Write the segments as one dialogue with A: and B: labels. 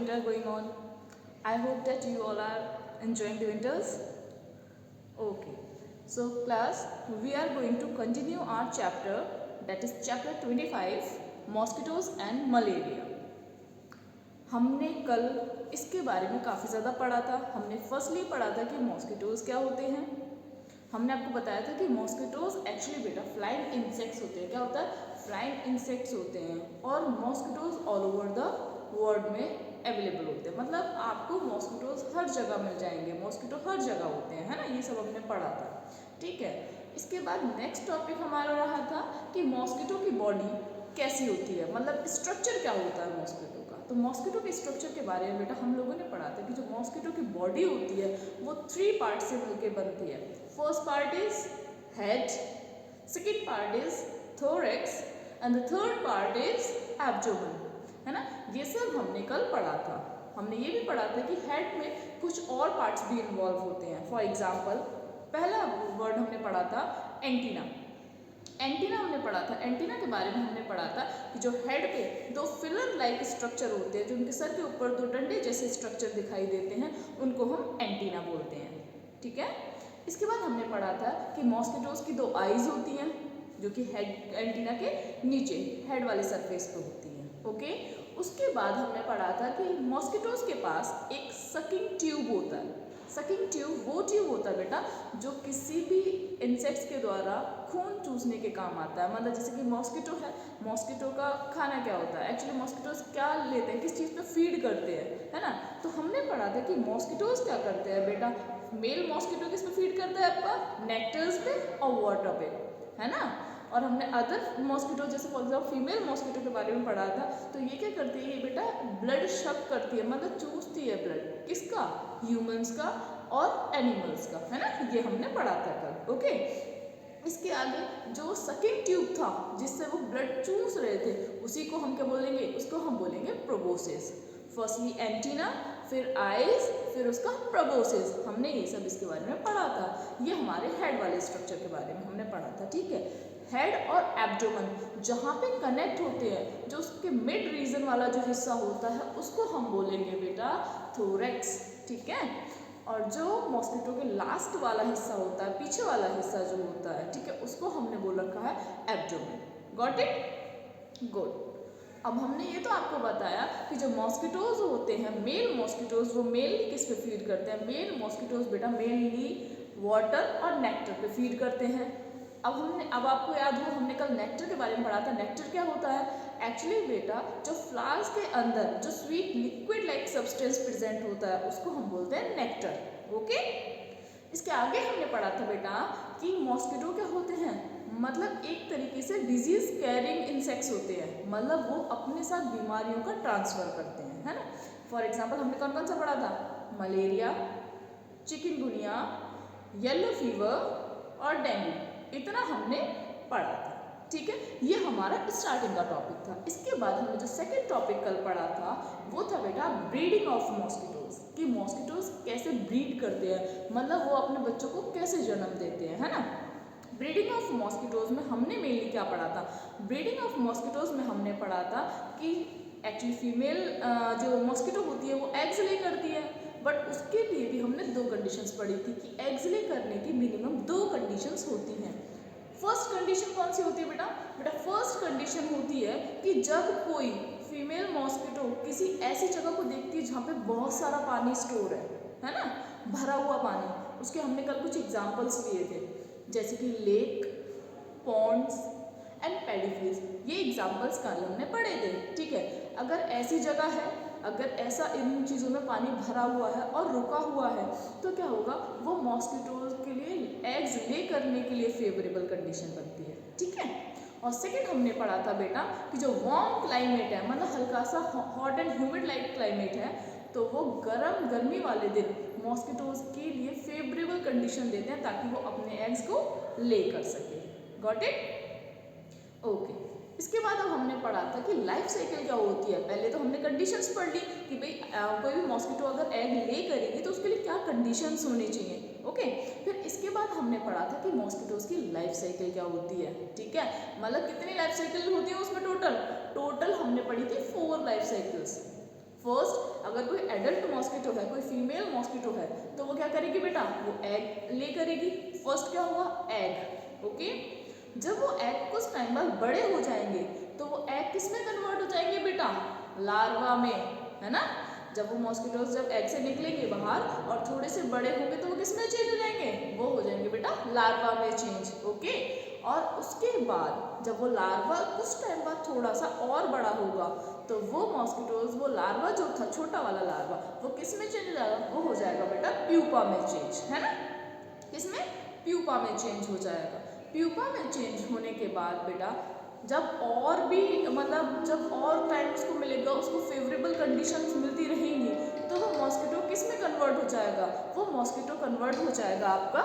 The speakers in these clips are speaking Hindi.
A: winter going on? I hope that you all are enjoying the winters. Okay, so class, we are going to continue our chapter, that is chapter 25, mosquitoes and malaria. हमने कल इसके बारे में काफ़ी ज़्यादा पढ़ा था. हमने फर्स्टली पढ़ा था कि मॉस्किटोज़ क्या होते हैं. हमने आपको बताया था कि मॉस्किटोज़ एक्चुअली बेटा फ्लाइंग इंसेक्ट्स होते हैं. क्या होता है? फ्लाइंग इंसेक्ट्स होते हैं. और mosquitoes all over the world में अवेलेबल होते हैं. मतलब आपको मॉस्किटोज़ हर जगह मिल जाएंगे. मॉस्किटो हर जगह होते हैं, है ना. ये सब हमने पढ़ा था. ठीक है. इसके बाद नेक्स्ट टॉपिक हमारा रहा था कि मॉस्किटो की बॉडी कैसी होती है, मतलब स्ट्रक्चर क्या होता है मॉस्किटो का. तो मॉस्किटो के स्ट्रक्चर के बारे में बेटा हम लोगों ने पढ़ा था कि जो मॉस्किटो की बॉडी होती है वो 3 पार्ट से मिलकर बनती है. First part is head, second part is thorax and the third part is abdomen, है ना. ये सब हमने कल पढ़ा था. हमने ये भी पढ़ा था कि हेड में कुछ और पार्ट्स भी इन्वॉल्व होते हैं. फॉर एग्जाम्पल पहला वर्ड हमने पढ़ा था एंटीना. एंटीना हमने पढ़ा था. एंटीना के बारे में हमने पढ़ा था कि जो हेड पे 2 फिलर लाइक स्ट्रक्चर होते हैं, जो उनके सर के ऊपर 2 डंडे जैसे स्ट्रक्चर दिखाई देते हैं, उनको हम एंटीना बोलते हैं. ठीक है. इसके बाद हमने पढ़ा था कि मॉस्किटोज की 2 आईज होती हैं जो कि हेड एंटीना के नीचे हेड वाले सरफेस पे होती हैं. ओके. उसके बाद हमने पढ़ा था कि मॉस्किटोज के पास एक सकिंग ट्यूब होता है. सकिंग ट्यूब वो ट्यूब होता है बेटा जो किसी भी इंसेक्ट्स के द्वारा खून चूसने के काम आता है. मतलब जैसे कि मॉस्किटो है, मॉस्किटो का खाना क्या होता है, एक्चुअली मॉस्किटोज क्या लेते हैं, किस चीज़ पे फीड करते हैं, है ना. तो हमने पढ़ा था कि मॉस्किटोज क्या करते हैं बेटा. मेल मॉस्किटो किस पे फीड करता है आपका, नेक्टर्स पे और वाटर पे, है ना. और हमने अदर मॉस्किटो जैसे फॉर एग्जाम्पल फीमेल मॉस्किटो के बारे में पढ़ा था. तो ये क्या करती है, ये बेटा ब्लड शक करती है, मतलब चूसती है ब्लड. किसका? ह्यूमंस का और एनिमल्स का, है ना. ये हमने पढ़ा था कल. ओके. इसके आगे जो सकिंग ट्यूब था जिससे वो ब्लड चूस रहे थे, उसी को हम क्या बोलेंगे, उसको हम बोलेंगे प्रोबोसिस. फर्स्टली एंटीना, फिर आईज, फिर उसका प्रोबोसिस. हमने ये सब इसके बारे में पढ़ा था. ये हमारे हेड वाले स्ट्रक्चर के बारे में हमने पढ़ा था. ठीक है. हेड और एब्डोमेन जहाँ पे कनेक्ट होते हैं, जो उसके मिड रीजन वाला जो हिस्सा होता है उसको हम बोलेंगे बेटा थोरैक्स. ठीक है. और जो मॉस्किटो के लास्ट वाला हिस्सा होता है, पीछे वाला हिस्सा जो होता है, ठीक है, उसको हमने बोल रखा है एब्डोमेन. Got it? गुड. अब हमने ये तो आपको बताया कि जो मॉस्किटोज होते हैं, मेल मॉस्किटोज, वो मेनली किस पे फीड करते हैं. मेल मॉस्किटोज बेटा मेनली वाटर और नेक्टर पे फीड करते हैं. अब आपको याद हो हमने कल नेक्टर के बारे में पढ़ा था. नेक्टर क्या होता है? एक्चुअली बेटा जो फ्लावर्स के अंदर जो sweet liquid like substance present होता है उसको हम बोलते हैं नेक्टर. ओके. इसके आगे हमने पढ़ा था बेटा कि मॉस्किटो क्या होते हैं, मतलब एक तरीके से डिजीज कैरिंग इंसेक्ट्स होते हैं. मतलब वो अपने साथ बीमारियों का ट्रांसफर करते हैं, है ना. फॉर एग्जाम्पल हमने कौन कौन सा पढ़ा था? मलेरिया, चिकनगुनिया, येलो फीवर और डेंगू. इतना हमने पढ़ा था. ठीक है. ये हमारा स्टार्टिंग का टॉपिक था. इसके बाद हमने जो सेकंड टॉपिक कल पढ़ा था वो था बेटा ब्रीडिंग ऑफ मॉस्किटोज, कि मॉस्किटोज कैसे ब्रीड करते हैं, मतलब वो अपने बच्चों को कैसे जन्म देते हैं, है ना. ब्रीडिंग ऑफ मॉस्किटोज में हमने मेनली क्या पढ़ा था? ब्रीडिंग ऑफ मॉस्किटोज में हमने पढ़ा था कि एक्चुअली फीमेल जो मॉस्किटो होती है वो एग्स ले करती है. बट उसके लिए भी हमने 2 कंडीशंस पढ़ी थी कि एग्स ले करने की मिनिमम 2 कंडीशंस होती हैं. फर्स्ट कंडीशन कौन सी होती है बेटा? बेटा फर्स्ट कंडीशन होती है कि जब कोई फीमेल मॉस्किटो किसी ऐसी जगह को देखती है जहाँ पे बहुत सारा पानी स्टोर है ना, भरा हुआ पानी. उसके हमने कल कुछ एग्जाम्पल्स लिए थे जैसे कि लेक, पॉन्ड्स एंड पैडीफिल्स. ये एग्जाम्पल्स कल हमने पढ़े थे. ठीक है. अगर ऐसी जगह है, अगर ऐसा इन चीज़ों में पानी भरा हुआ है और रुका हुआ है तो क्या होगा, वो मॉस्किटोज के लिए एग्स ले करने के लिए फेवरेबल कंडीशन बनती है. ठीक है. और सेकंड हमने पढ़ा था बेटा कि जो वार्म क्लाइमेट है, मतलब हल्का सा hot and humid like climate है, तो वो गर्मी वाले दिन मॉस्किटोज के लिए फेवरेबल कंडीशन देते हैं ताकि वो अपने एग्स को ले कर सके. Got it? ओके. इसके बाद अब हमने पढ़ा था कि लाइफ साइकिल क्या होती है. पहले तो हमने कंडीशंस पढ़ ली कि भाई कोई भी मॉस्किटो अगर एग ले करेगी तो उसके लिए क्या कंडीशंस होनी चाहिए. ओके. फिर इसके बाद हमने पढ़ा था कि मॉस्किटोज की लाइफ साइकिल क्या होती है. ठीक है. मतलब कितनी लाइफ साइकिल होती है उसमें टोटल हमने पढ़ी थी 4 लाइफ साइकिल्स. फर्स्ट अगर कोई एडल्ट मॉस्किटो है, कोई फीमेल मॉस्किटो है, तो वो क्या करेगी बेटा, वो एग ले करेगी। फर्स्ट क्या हुआ, एग। ओके, जब वो एग कुछ टाइम बाद बड़े हो जाएंगे तो वो एग किस में कन्वर्ट हो जाएंगे बेटा, लार्वा में, है ना। जब वो मॉस्किटोज जब एग से निकलेंगे बाहर और थोड़े से बड़े होंगे तो वो किस में चेंज हो जाएंगे, वो हो जाएंगे बेटा लार्वा में चेंज। ओके, और उसके बाद जब वो लार्वा कुछ टाइम बाद थोड़ा सा और बड़ा होगा तो वो मॉस्किटोज, वो लार्वा जो था छोटा वाला लार्वा, वो किस में चेंज हो जाएगा, वो हो जाएगा बेटा प्यूपा में चेंज, है ना। किसमें, प्यूपा में चेंज हो जाएगा। प्यूपा में चेंज होने के बाद बेटा जब और भी मतलब जब और टाइम उसको मिलेगा, उसको फेवरेबल कंडीशंस मिलती रहेंगी, तो वो मॉस्किटो किस में कन्वर्ट हो जाएगा, वो मॉस्किटो कन्वर्ट हो जाएगा आपका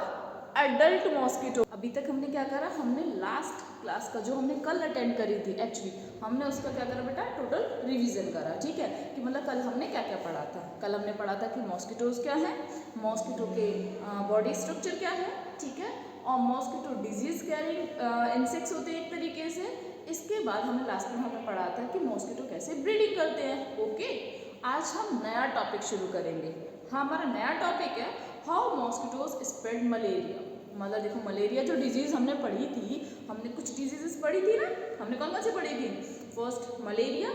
A: एडल्ट मॉस्किटो। अभी तक हमने क्या करा, हमने लास्ट क्लास का जो हमने कल अटेंड करी थी, एक्चुअली हमने उसका क्या करा बेटा, टोटल रिवीजन करा, ठीक है, कि मतलब कल हमने क्या क्या पढ़ा था। कल हमने पढ़ा था कि मॉस्किटोज क्या है, मॉस्किटो के बॉडी स्ट्रक्चर क्या है, ठीक है, और मॉस्किटो डिजीज कैरिंग इंसेक्ट्स होते हैं एक तरीके से। इसके बाद हमने लास्ट में हमें पढ़ा था कि मॉस्किटो कैसे ब्रीडिंग करते हैं। ओके, आज हम नया टॉपिक शुरू करेंगे। हाँ, हमारा नया टॉपिक है हाउ मॉस्किटोज स्प्रेड मलेरिया। मतलब देखो, मलेरिया जो डिजीज हमने पढ़ी थी, हमने कुछ डिजीजेस पढ़ी थी ना, हमने कौन कौन सी पढ़ी थी, first malaria,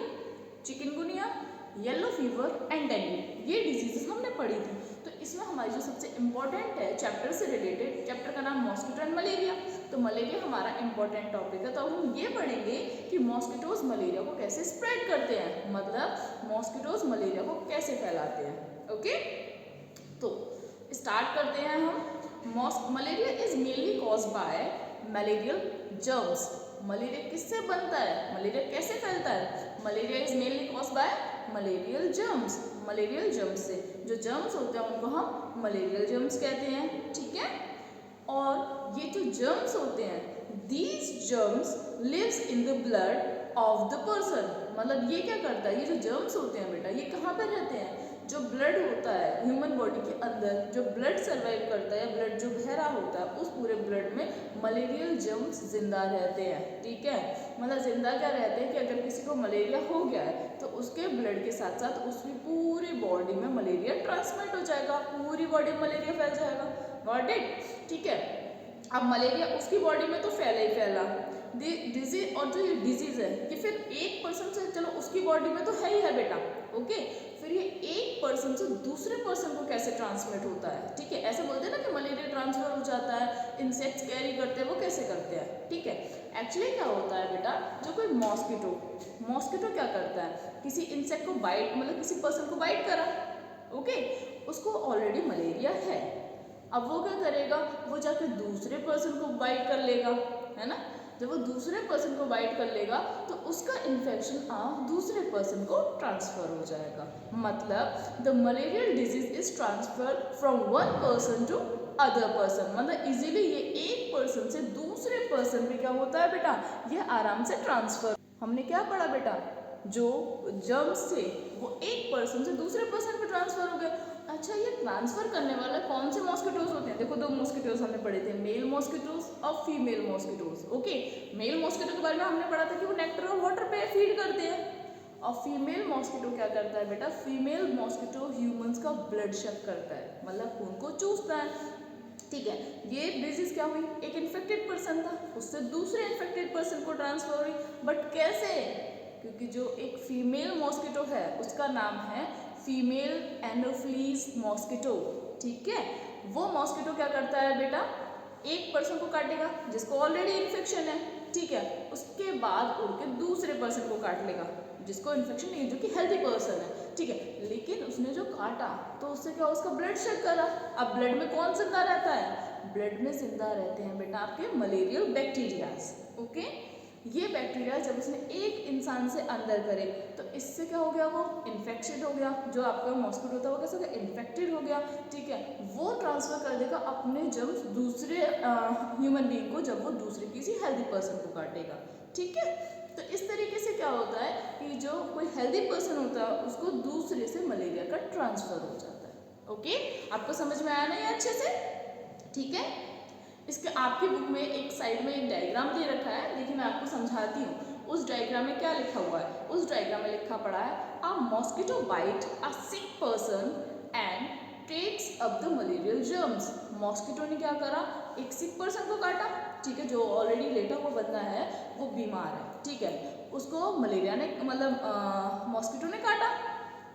A: chikungunya, yellow fever and dengue, ये डिजीजेस हमने पढ़ी थी। तो इसमें हमारी जो सबसे इम्पोर्टेंट है चैप्टर से रिलेटेड, चैप्टर का नाम मॉस्किटो एंड मलेरिया। तो मलेरिया हमारा इम्पोर्टेंट टॉपिक है, तो अब हम ये पढ़ेंगे कि मॉस्किटोज मलेरिया को कैसे स्प्रेड करते हैं, मतलब मॉस्किटोज मलेरिया को कैसे फैलाते हैं। ओके, तो स्टार्ट करते हैं हम। Malaria is mainly cause by malarial germs. Malaria किससे बनता है, मलेरिया कैसे फैलता है, malaria is mainly cause by malarial germs. Malarial germs से, जो जर्म्स होते हैं उनको हम मलेरियल जर्म्स कहते हैं, ठीक है। और ये जो जर्म्स होते हैं, these germs lives in the blood of the person. मतलब ये क्या करता है, ये जो जर्म्स होते हैं बेटा, ये कहाँ पर रहते हैं, जो ब्लड होता है ह्यूमन बॉडी के अंदर, जो ब्लड सर्वाइव करता है, ब्लड जो बहरा होता है, उस पूरे ब्लड में मलेरियल जर्म्स जिंदा रहते हैं, ठीक है। मतलब जिंदा क्या रहते हैं कि अगर किसी को मलेरिया हो गया है तो उसके ब्लड के साथ साथ उसकी पूरी बॉडी में मलेरिया ट्रांसमिट हो जाएगा, पूरी बॉडी में मलेरिया फैल जाएगा। गॉट इट, ठीक है। अब मलेरिया उसकी बॉडी में तो फैला ही फैला, डिजीज, और जो ये डिजीज है कि फिर एक पर्सन से, चलो उसकी बॉडी में तो है ही है बेटा, ओके, फिर ये एक पर्सन से दूसरे पर्सन को कैसे ट्रांसमिट होता है, ठीक है। ऐसे बोलते हैं ना कि मलेरिया ट्रांसफर हो जाता है, इंसेक्ट्स कैरी करते हैं, वो कैसे करते हैं, ठीक है। एक्चुअली क्या होता है बेटा, जो कोई मॉस्किटो क्या करता है, किसी इंसेक्ट को बाइट, मतलब किसी पर्सन को बाइट करा, ओके, उसको ऑलरेडी मलेरिया है, अब वो क्या करेगा, वो जाकर दूसरे पर्सन को बाइट कर लेगा, है ना। जब वो दूसरे पर्सन को बाइट कर लेगा तो उसका इन्फेक्शन दूसरे पर्सन को ट्रांसफर हो जाएगा। मतलब the malarial disease is transfer from one person to other person. मतलब इजीली ये एक पर्सन से दूसरे पर्सन पे क्या होता है बेटा, ये आराम से ट्रांसफर। हमने क्या पढ़ा बेटा, जो जर्म्स थे वो एक पर्सन से दूसरे पर्सन पे ट्रांसफर हो गए। अच्छा, ये ट्रांसफर करने वाले कौन से मॉस्किटोज होते हैं, देखो दो मॉस्किटोज हमने पढ़े थे, मेल मॉस्किटोज और female mosquitoes. Okay, male mosquito के बारे में हमने पढ़ा था कि वो नेक्टर और वाटर पे फीड करते हैं, और फीमेल मॉस्किटो क्या करता है बेटा, फीमेल मॉस्किटो ह्यूमंस का ब्लड शक करता है, मतलब खून को चूसता है, ठीक है। ये डिजीज क्या हुई, एक इन्फेक्टेड पर्सन था, उससे दूसरे इन्फेक्टेड पर्सन को ट्रांसफर हुई, बट कैसे, क्योंकि जो एक फीमेल मॉस्किटो है उसका नाम है फीमेल एनोफिलीज मॉस्किटो, ठीक है। वो मॉस्किटो क्या करता है बेटा, एक पर्सन को काटेगा जिसको ऑलरेडी इन्फेक्शन है, ठीक है, उसके बाद उड़ के दूसरे पर्सन को काट लेगा जिसको इन्फेक्शन नहीं है, जो कि हेल्दी पर्सन है, ठीक है। लेकिन उसने जो काटा तो उससे क्या, उसका ब्लड चेक करा, अब ब्लड में कौन जिंदा रहता है, ब्लड में जिंदा रहते हैं बेटा आपके मलेरियल बैक्टीरियाज, ओके। ये बैक्टीरिया जब उसने एक इंसान से अंदर करे तो इससे क्या हो गया, वो इन्फेक्टेड हो गया, जो आपका मॉस्किटो होता है वो कैसे हो गया, इन्फेक्टेड हो गया, ठीक है। वो ट्रांसफर कर देगा अपने जर्म्स दूसरे ह्यूमन बीइंग को, जब वो दूसरे किसी हेल्दी पर्सन को काटेगा, ठीक है। तो इस तरीके से क्या होता है कि जो कोई हेल्दी पर्सन होता है उसको दूसरे से मलेरिया का ट्रांसफर हो जाता है। ओके, आपको समझ में आया ना ये अच्छे से, ठीक है। इसके आपकी बुक में एक साइड में एक डायग्राम दे रखा है, लेकिन मैं आपको समझाती हूँ। उस डायग्राम में क्या लिखा हुआ है, उस उस डायग्राम में लिखा पड़ा है a mosquito bite a sick person and takes up the malarial germs. Mosquito ने क्या करा, एक सिक पर्सन को काटा, ठीक है, जो ऑलरेडी लेटा हुआ बंदा है वो बीमार है, ठीक है, उसको मलेरिया ने मतलब मॉस्किटो ने काटा,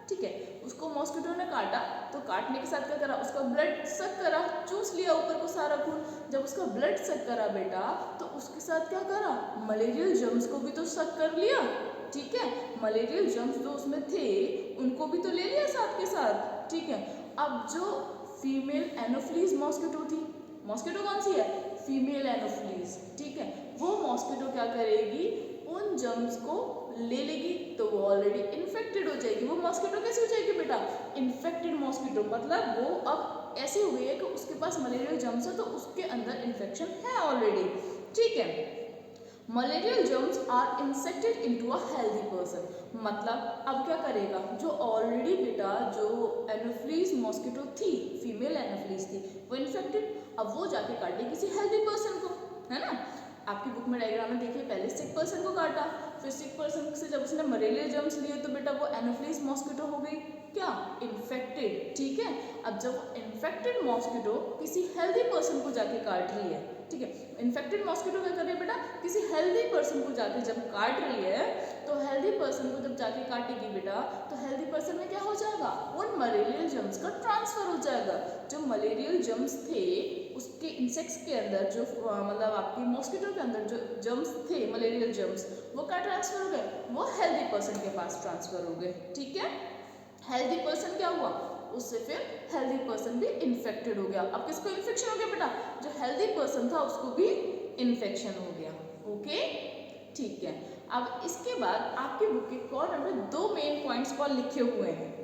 A: ठीक है, उसको मॉस्किटो ने काटा तो काटने के साथ क्या करा, उसका ब्लड सक करा, चूस लिया ऊपर को सारा खून। जब उसका ब्लड सक करा बेटा तो उसके साथ क्या करा, मलेरियल जर्म्स को भी तो सक कर लिया, ठीक है, मलेरियल जर्म्स जो उसमें थे उनको भी तो ले लिया साथ के साथ, ठीक है। अब जो फीमेल एनोफ्लीज मॉस्किटो थी, मॉस्किटो कौन सी है, फीमेल एनोफ्लीज, ठीक है, वो मॉस्किटो क्या करेगी, उन जर्म्स को ले लेगी तो वो ऑलरेडी इन्फेक्टेड हो जाएगी। वो मॉस्किटो कैसे हो जाएगी बेटा, इन्फेक्टेड मॉस्किटो, मतलब वो अब ऐसी हुई है कि उसके पास मलेरियल जर्म्स है तो उसके अंदर इन्फेक्शन है ऑलरेडी, ठीक है। Malarial germs are injected into a healthy person, मतलब अब क्या करेगा, जो ऑलरेडी बेटा जो एनोफ्लीज मॉस्किटो थी, फीमेल एनोफ्लीज थी, वो इन्फेक्टेड, अब वो जाके काटे किसी हेल्दी पर्सन को, है ना। आपकी बुक में डायग्राम में देखिए, पहले सिक पर्सन को काटा, फिर सिक पर्सन से जब उसने मलेरियल जर्म्स लिए तो बेटा वो एनोफ्लीज मॉस्किटो हो गई क्या, इन्फेक्टेड, ठीक है। अब जब इन्फेक्टेड मॉस्किटो किसी हेल्दी पर्सन को जाके काट रही है, ठीक है, इन्फेक्टेड मॉस्किटो क्या कर रही है बेटा, किसी हेल्दी पर्सन को जाके जब काट रही है तो हेल्दी पर्सन को जब जाके काटेगी बेटा तो हेल्दी पर्सन में क्या हो जाएगा, उन मलेरियल जर्म्स का ट्रांसफर हो जाएगा। जो मलेरियल जर्म्स थे उसके इंसेक्ट्स के अंदर, जो मतलब आपकी मॉस्किटो के अंदर जो जर्म्स थे मलेरियल जर्म्स, वो क्या ट्रांसफर हो गए, वो हेल्दी पर्सन के पास ट्रांसफर हो गए, ठीक है। हेल्दी पर्सन क्या हुआ, उससे फिर हेल्दी पर्सन भी इन्फेक्टेड हो गया। अब किसको इन्फेक्शन हो गया बेटा, जो हेल्दी पर्सन था उसको भी इन्फेक्शन हो गया, ओके, ठीक है। अब इसके बाद आपकी बुक के कॉर्नर में 2 मेन पॉइंट्स और लिखे हुए हैं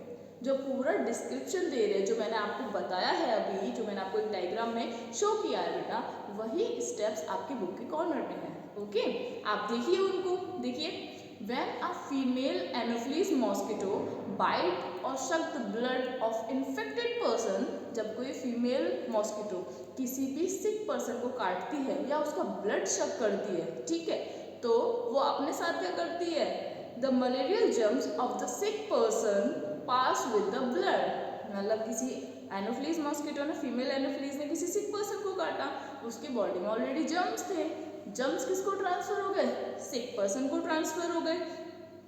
A: जो पूरा डिस्क्रिप्शन दे रहे हैं, जो मैंने आपको बताया है अभी, जो मैंने आपको एक डायग्राम में शो किया है बेटा, वही स्टेप्स आपकी बुक के कॉर्नर में है, ओके। आप देखिए उनको, देखिए, when a female anopheles mosquito bite or suck the blood of infected person, जब कोई फीमेल मॉस्किटो किसी भी सिक पर्सन को काटती है या उसका ब्लड शक करती है, ठीक है, तो वो अपने साथ क्या करती है, the malarial germs of the sick person pass with the blood, मतलब किसी एनोफ्लीज मॉस्किटो ने, फीमेल एनोफ्लीज ने किसी सिक पर्सन को काटा, उसकी बॉडी में ऑलरेडी जर्म्स थे, जर्म्स किसको ट्रांसफर हो गए, सिक पर्सन को ट्रांसफर हो गए,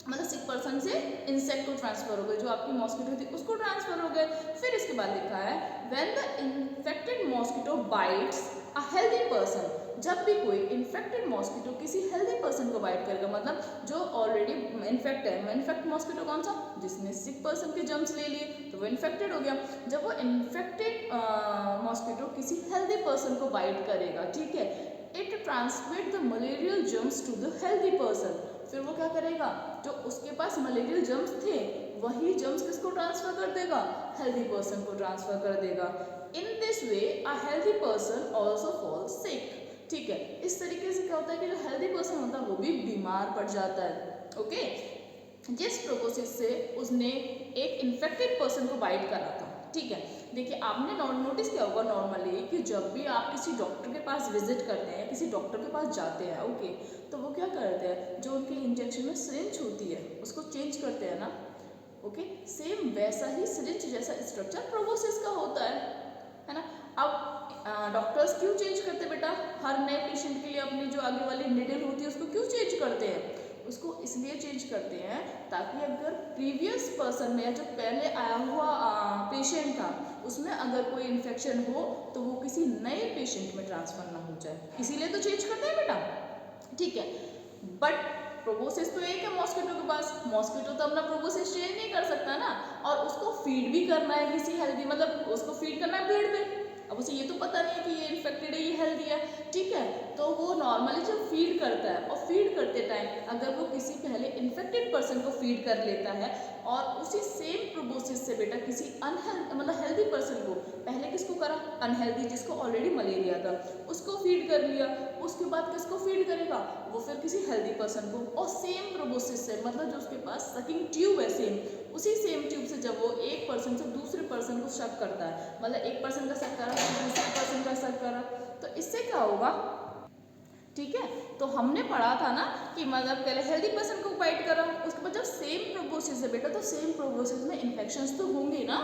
A: मतलब सिक पर्सन से इंसेक्ट को ट्रांसफर हो गए, जो आपकी मॉस्किटो थी उसको ट्रांसफर हो गए। फिर इसके बाद लिखा है when the infected mosquito bytes a healthy person, जब भी कोई इन्फेक्टेड मॉस्किटो किसी हेल्दी पर्सन को बाइट करेगा, मतलब जो ऑलरेडी इन्फेक्ट है, इन्फेक्ट मॉस्किटो कौन सा, जिसने सिक पर्सन के जर्म्स ले लिए तो वो इन्फेक्टेड हो गया। जब वो इन्फेक्टेड मॉस्किटो किसी हेल्दी पर्सन को बाइट करेगा, ठीक है, it transmit the malarial germs to the healthy person, फिर वो क्या करेगा, जो उसके पास मलेरियल जर्म्स थे वही जर्म्स किसको ट्रांसफर कर देगा, हेल्दी पर्सन को ट्रांसफर कर देगा। In this way a healthy person also fall sick, ठीक है, इस तरीके से क्या होता है कि जो हेल्दी पर्सन होता है वो भी बीमार पड़ जाता है, ओके। जिस प्रोसेस से उसने एक इन्फेक्टेड पर्सन को बाइट करा था, ठीक है, देखिए आपने नोटिस किया होगा नॉर्मली कि जब भी आप किसी डॉक्टर के पास विजिट करते हैं, किसी डॉक्टर के पास जाते हैं, ओके, तो वो क्या करते हैं, जो उनके इंजेक्शन में सिरिंज होती है उसको चेंज करते हैं ना, ओके, सेम वैसा ही सिरिंज जैसा स्ट्रक्चर प्रोबोसिस का होता है ना। अब डॉक्टर्स क्यों चेंज करते हैं बेटा, हर नए पेशेंट के लिए अपनी जो आगे वाली निडल होती है उसको क्यों चेंज करते हैं, उसको इसलिए चेंज करते हैं ताकि अगर प्रीवियस पर्सन में या जो पहले आया हुआ पेशेंट था उसमें अगर कोई इन्फेक्शन हो तो वो किसी नए पेशेंट में ट्रांसफर ना हो जाए, इसीलिए तो चेंज करते हैं बेटा, ठीक है। बट प्रोबोसिस तो एक है मॉस्किटो के पास, मॉस्किटो तो अपना प्रोबोसिस चेंज नहीं कर सकता ना, और उसको फीड भी करना है किसी हेल्दी, मतलब उसको फीड करना है ब्लड में, अब उसे ये तो पता नहीं है कि ये इन्फेक्टेड है ये हेल्दी है, ठीक है, तो वो नॉर्मली जब फीड करता है और फीड करते टाइम अगर वो किसी पहले इन्फेक्टेड पर्सन को फीड कर लेता है और उसी सेम प्रोबोसिस से बेटा किसी मतलब हेल्दी पर्सन को, पहले किसको करा, अनहेल्दी जिसको ऑलरेडी मलेरिया था उसको फीड कर लिया, उसके बाद किसको फीड करेगा, वो फिर किसी हेल्दी पर्सन को, और सेम प्रोबोसिस से, मतलब जो उसके पास सकिंग ट्यूब है सेम, उसी सेम ट्यूब से जब वो एक पर्सन से दूसरे पर्सन को शक करता है, मतलब एक पर्सन का शक करा दूसरे पर्सन का शक करा, तो इससे क्या होगा, ठीक है। तो हमने पढ़ा था ना कि मतलब पहले हेल्दी पर्सन को बाइट करा, उसके बाद जब है बेटा, तो सेम प्रोबोसिस में इन्फेक्शंस तो होंगे ना।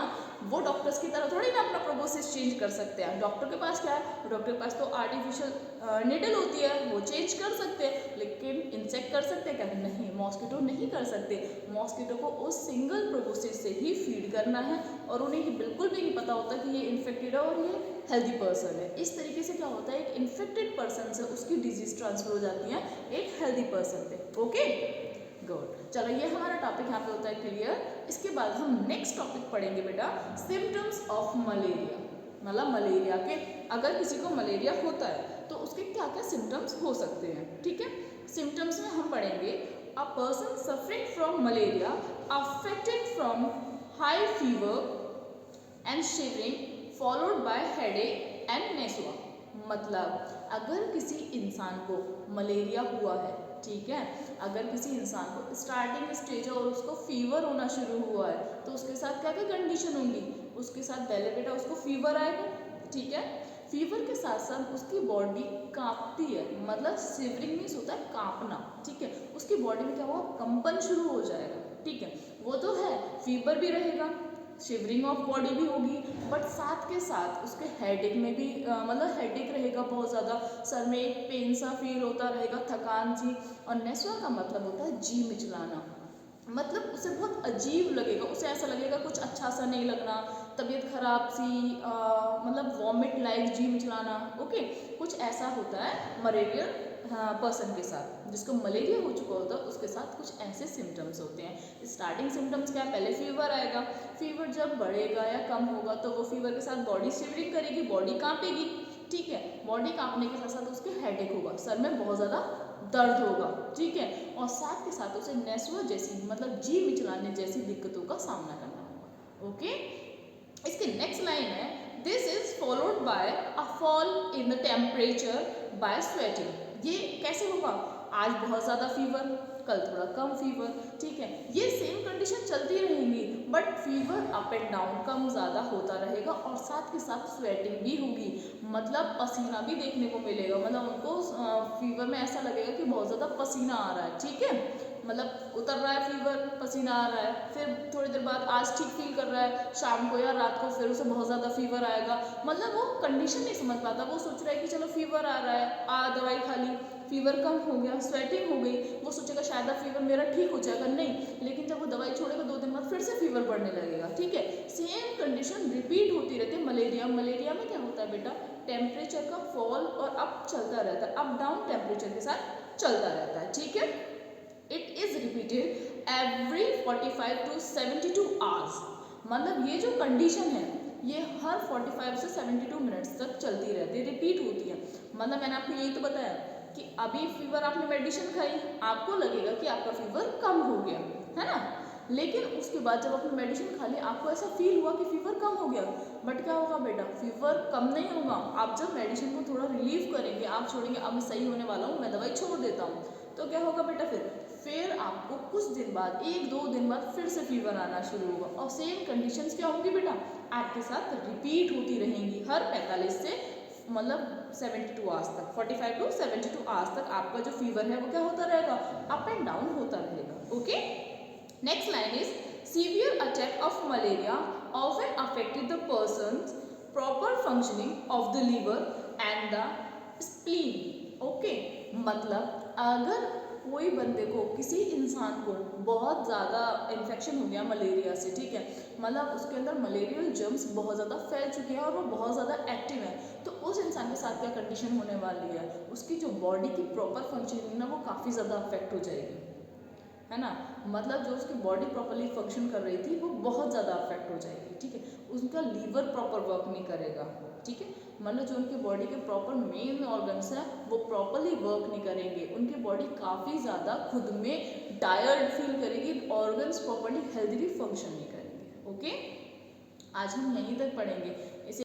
A: वो डॉक्टर्स की तरह थोड़ी ना अपना प्रोबोसिस चेंज कर सकते हैं। डॉक्टर के पास क्या है, डॉक्टर के पास तो आर्टिफिशियल निडल होती है, वो चेंज कर सकते हैं, लेकिन इंसेक्ट कर सकते हैं क्या? नहीं, मॉस्किटो नहीं कर सकते। मॉस्किटो को उस सिंगल प्रोबोसिस से ही फीड करना है और उन्हें ये बिल्कुल भी नहीं पता होता कि ये इन्फेक्टेड है और ये हेल्दी पर्सन है। इस तरीके से क्या होता है, एक इन्फेक्टेड पर्सन से उसकी डिजीज ट्रांसफर हो जाती है एक हेल्दी पर्सन पे। ओके गुड, चलो ये हमारा टॉपिक यहाँ पे होता है क्लियर। इसके बाद हम नेक्स्ट टॉपिक पढ़ेंगे बेटा, सिम्टम्स ऑफ मलेरिया। मतलब मलेरिया के, अगर किसी को मलेरिया होता है तो उसके क्या क्या सिम्टम्स हो सकते हैं। ठीक है, सिम्टम्स में हम पढ़ेंगे a person suffering from malaria affected from high fever and shivering followed by headache and nausea. मतलब अगर किसी इंसान को मलेरिया हुआ है, ठीक है, अगर किसी इंसान को स्टार्टिंग स्टेज है और उसको फीवर होना शुरू हुआ है तो उसके साथ क्या क्या कंडीशन होंगी। उसके साथ पहले बेटा उसको फीवर आएगा, ठीक है, फीवर के साथ साथ उसकी बॉडी कांपती है, मतलब शिवरिंग मीन्स होता है कांपना, ठीक है, उसकी बॉडी में क्या होगा, कंपन शुरू हो जाएगा, ठीक है, वो तो है, फीवर भी रहेगा, शिवरिंग ऑफ बॉडी भी होगी, बट साथ के साथ उसके हेडेक में भी मतलब हेडेक रहेगा बहुत ज़्यादा, सर में एक पेन सा फील होता रहेगा, थकान सी। और नेसुआ का मतलब होता है जी मिचलाना, मतलब उसे बहुत अजीब लगेगा, उसे ऐसा लगेगा कुछ अच्छा सा नहीं लगना, तबीयत खराब सी, मतलब वॉमिट लाइक, जी मिचलाना। ओके, कुछ ऐसा होता है मलेरियल पर्सन के साथ, जिसको मलेरिया हो चुका होता है उसके साथ कुछ ऐसे सिम्टम्स होते हैं। स्टार्टिंग सिम्टम्स क्या है, पहले फीवर आएगा, फीवर जब बढ़ेगा या कम होगा तो वो फीवर के साथ बॉडी शिवरिंग करेगी, बॉडी कांपेगी, ठीक है, बॉडी कांपने के साथ साथ उसके हेडेक होगा, सर में बहुत ज़्यादा दर्द होगा, ठीक है, और साथ के साथ उसे नेसुआ जैसी मतलब जी मिचलाने जैसी दिक्कतों का सामना करना होगा। ओके, इसके नेक्स्ट लाइन है, this is followed by a fall in the temperature by sweating. ये कैसे होगा, आज बहुत ज़्यादा फीवर, कल थोड़ा कम फीवर, ठीक है, ये सेम कंडीशन चलती रहेंगी, but fever up and down कम ज़्यादा होता रहेगा और साथ के साथ स्वेटिंग भी होगी, मतलब पसीना भी देखने को मिलेगा, मतलब उनको फीवर में ऐसा लगेगा कि बहुत ज़्यादा पसीना आ रहा है, ठीक है, मतलब उतर रहा है फीवर, पसीना आ रहा है, फिर थोड़ी देर बाद आज ठीक फील कर रहा है, शाम को या रात को फिर उसे बहुत ज़्यादा फीवर आएगा, मतलब वो कंडीशन नहीं समझ पाता, वो सोच रहा है कि चलो फीवर आ रहा है, दवाई खा ली, फीवर कम हो गया, स्वेटिंग हो गई, वो सोचेगा शायद फीवर मेरा ठीक हो जाएगा, नहीं, लेकिन जब वो दवाई छोड़ेगा 2 दिन बाद फिर से फीवर बढ़ने लगेगा, ठीक है, सेम कंडीशन रिपीट होती रहती है। मलेरिया में क्या होता है बेटा, टेम्परेचर का फॉल और अप चलता रहता है, अप डाउन टेम्परेचर के साथ चलता रहता है, ठीक है, it is repeated every 45 to 72 hours, मतलब ये जो कंडीशन है ये हर 45 से 72 मिनट्स तक चलती रहती है, रिपीट होती है। मतलब मैंने आपको यही तो बताया कि अभी फीवर आपने मेडिसिन खाई, आपको लगेगा कि आपका फीवर कम हो गया है ना, लेकिन उसके बाद जब आपने मेडिसिन खा ली आपको ऐसा फील हुआ कि फीवर कम हो गया, बट क्या होगा बेटा, फीवर कम नहीं होगा, आप जब मेडिसिन को थोड़ा रिलीव करेंगे, आप छोड़ेंगे, अब मैं सही होने वाला हूँ, मैं दवाई छोड़ देता हूँ, तो क्या होगा बेटा, फिर आपको कुछ दिन बाद, 1-2 दिन बाद फिर से फीवर आना शुरू होगा, और सेम कंडीशंस क्या होंगी बेटा, आपके साथ रिपीट होती रहेंगी हर 45 से मतलब 72 आवर्स तक, 45 to 72 आवर्स तक आपका जो फीवर है वो क्या होता रहेगा, अप एंड डाउन होता रहेगा। Okay, next line is severe attack of malaria often affected the persons proper functioning of the liver and the spleen. Okay, मतलब अगर कोई बंदे को, किसी इंसान को बहुत ज़्यादा इन्फेक्शन हो गया मलेरिया से, ठीक है, मतलब उसके अंदर मलेरियल जर्म्स बहुत ज़्यादा फैल चुके हैं और वो बहुत ज़्यादा एक्टिव है, तो उस इंसान के साथ क्या कंडीशन होने वाली है, उसकी जो बॉडी की प्रॉपर फंक्शनिंग ना वो काफ़ी ज़्यादा अफेक्ट हो जाएगी, है ना, मतलब जो उसकी बॉडी प्रॉपरली फंक्शन कर रही थी वो बहुत ज़्यादा अफेक्ट हो जाएगी, ठीक है, उनका लीवर प्रॉपर वर्क नहीं करेगा, ठीक है, मतलब जो उनकी बॉडी के प्रॉपर मेन ऑर्गन्स हैं वो प्रॉपरली वर्क नहीं करेंगे, उनकी बॉडी काफ़ी ज़्यादा खुद में टायर्ड फील करेगी, ऑर्गन्स प्रॉपरली हेल्थली फंक्शन नहीं करेंगे। ओके, आज हम यहीं तक पढ़ेंगे इसे।